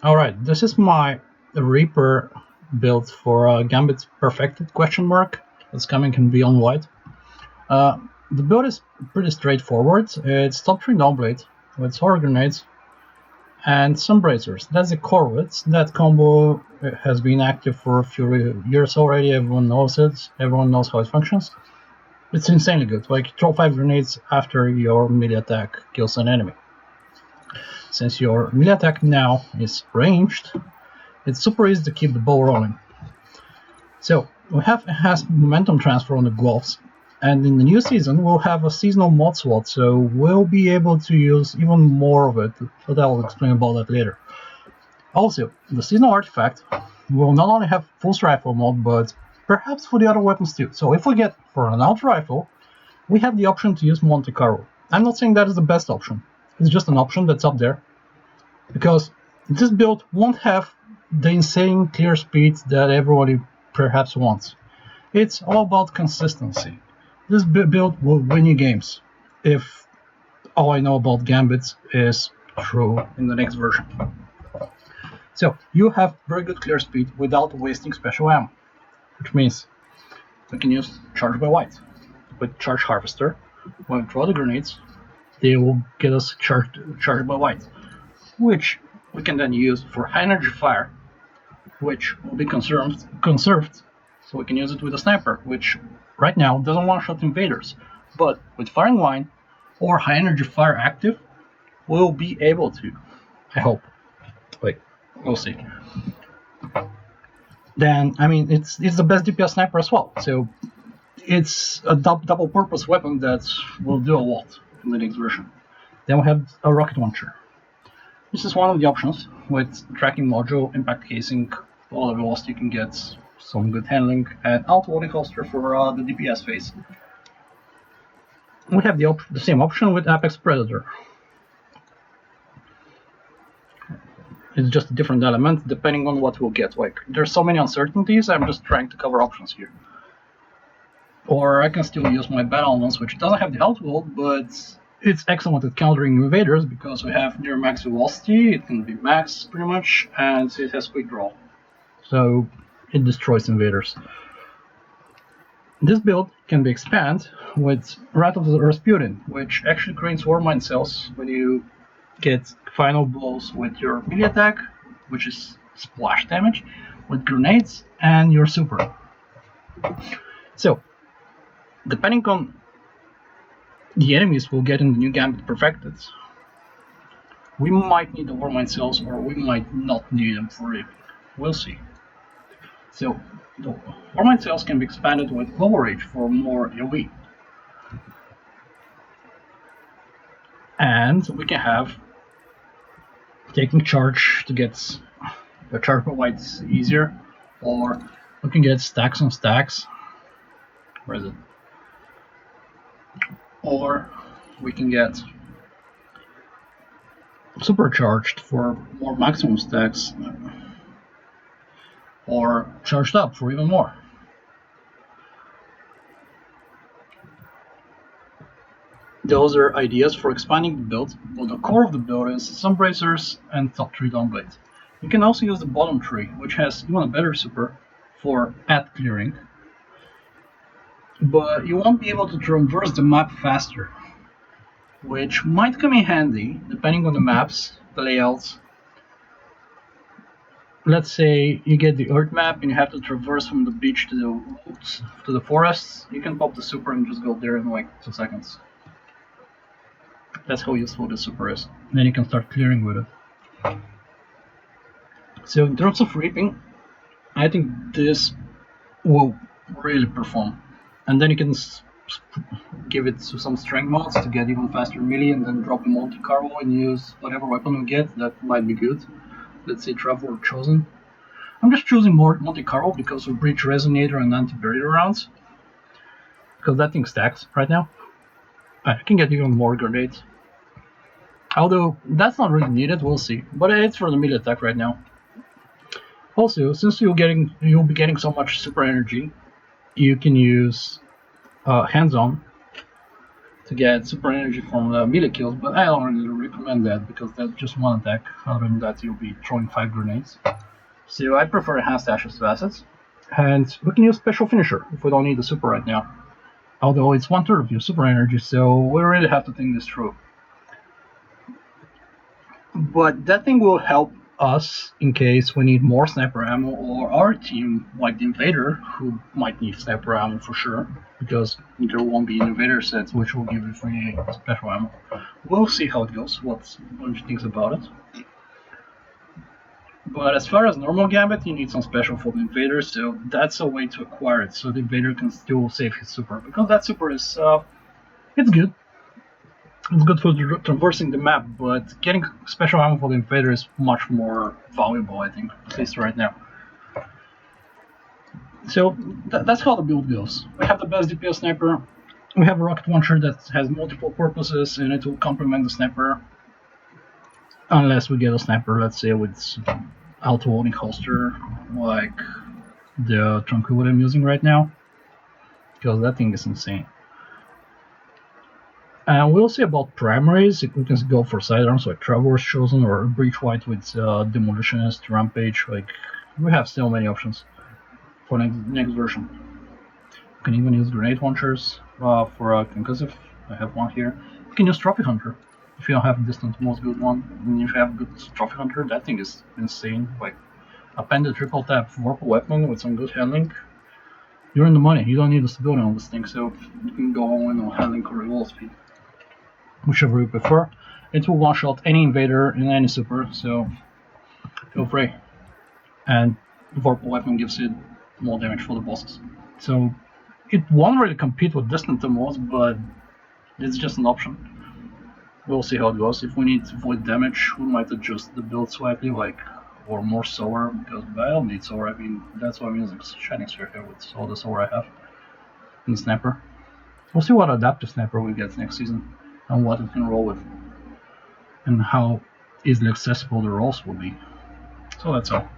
Alright, this is my Reaper build for Gambit Perfected question mark. It's coming in Beyond White. The build is pretty straightforward. It's top 3 Downblade with Horror Grenades and some Bracers. That's the core of it. That combo has been active for a few years already. Everyone knows it. Everyone knows how it functions. It's insanely good. Like, throw 5 grenades after your melee attack kills an enemy. Since your melee attack now is ranged, it's super easy to keep the ball rolling. So we have enhanced momentum transfer on the gloves, and in the new season we'll have a seasonal mod slot, so we'll be able to use even more of it, but I'll explain about that later. Also, the seasonal artifact will not only have pulse rifle mod, but perhaps for the other weapons too. So if we get for an auto rifle, we have the option to use Monte Carlo. I'm not saying that is the best option. It's just an option that's up there, because this build won't have the insane clear speed that everybody perhaps wants. It's all about consistency. This build will win you games if all I know about Gambits is true in the next version. So you have very good clear speed without wasting special ammo, which means we can use Charge by White. With Charge Harvester, when we throw the grenades, they will get us charged by White, which we can then use for high energy fire, which will be conserved, so we can use it with a sniper, which right now doesn't one-shot invaders, but with firing line or high energy fire active, we'll be able to. I hope. Wait, we'll see. Then, I mean, it's the best DPS sniper as well, so it's a double purpose weapon that will do a lot in the next version. Then we have a rocket launcher. This is one of the options with tracking module, impact casing, all the velocity you can get, some good handling, and auto-loading holster for the DPS phase. We have the same option with Apex Predator. It's just a different element depending on what we'll get. Like, there's so many uncertainties, I'm just trying to cover options here. Or I can still use my battle lance, which doesn't have the outload, but it's excellent at countering invaders because we have near max velocity, it can be max pretty much, and it has quick draw. So it destroys invaders. This build can be expanded with Wrath of the Rasputin, which actually creates Warmind cells when you get final blows with your melee attack, which is splash damage, with grenades, and your super. So, depending on the enemies we'll get in the new Gambit Perfected, we might need the Warmind cells or we might not need them for it. We'll see. So, the Warmind cells can be expanded with Global Rage for more AoE. And we can have taking charge to get the charge by White easier, or we can get stacks on stacks. Where is it? Or we can get supercharged for more maximum stacks, or charged up for even more. Those are ideas for expanding the build, but the core of the build is some bracers and top 3 downblade. You can also use the bottom 3, which has even a better super for path clearing, but you won't be able to traverse the map faster, which might come in handy depending on the maps, the layouts. Let's say you get the Earth map and you have to traverse from the beach to the woods, to the forests. You can pop the super and just go there in like 2 seconds. That's how useful the super is. Then you can start clearing with it. So in terms of reaping, I think this will really perform. And then you can give it to some strength mods to get even faster melee, and then drop a Monte Carlo and use whatever weapon we get. That might be good. Let's say Traveler Chosen. I'm just choosing more Monte Carlo because of Breach Resonator and Anti-Barrier rounds, because that thing stacks right now. I can get even more grenades. Although that's not really needed, we'll see. But it's for the melee attack right now. Also, since you'll be getting so much super energy, you can use hands-on to get super energy from the melee kills, but I don't really recommend that because that's just one attack. Other than that, you'll be throwing 5 grenades. So I prefer enhanced ashes to assets. And we can use special finisher if we don't need the super right now. Although it's 1/3 of your super energy, so we really have to think this through. But that thing will help us in case we need more sniper ammo, or our team, like the invader, who might need sniper ammo for sure, because there won't be invader sets which will give you free special ammo. We'll see how it goes, what Bungie thinks about it. But as far as normal Gambit, you need some special for the invader, so that's a way to acquire it, so the invader can still save his super, because that super is, it's good. It's good for traversing the map, but getting special ammo for the invader is much more valuable, I think, at least right now. So that's how the build goes. We have the best DPS sniper, we have a rocket launcher that has multiple purposes, and it will complement the sniper. Unless we get a sniper, let's say, with auto-loading holster, like the Tranquility I'm using right now, because that thing is insane. And we'll see about primaries, if we can go for sidearms like Traveler's Chosen or Breach White with Demolitionist, Rampage. Like, we have so many options for next version. You can even use grenade launchers for concussive. I have one here. You can use Trophy Hunter if you don't have a distant most good one. And if you have a good Trophy Hunter, that thing is insane. Like, append a triple tap Vorpal weapon with some good handling. You're in the money. You don't need the stability on this thing, so you can go all in on handling or revolve speed, whichever you prefer. It will one-shot any invader in any super, so feel free. And Vorpal weapon gives it more damage for the bosses. So it won't really compete with distant most, but it's just an option. We'll see how it goes. If we need void damage, we might adjust the build slightly, like, or more solar, because I don't need solar. I mean, that's why I'm using Shining Sphere here with all the solar I have in Sniper. We'll see what adaptive sniper we get next season and what it can roll with, and how easily accessible the rolls will be. So that's all.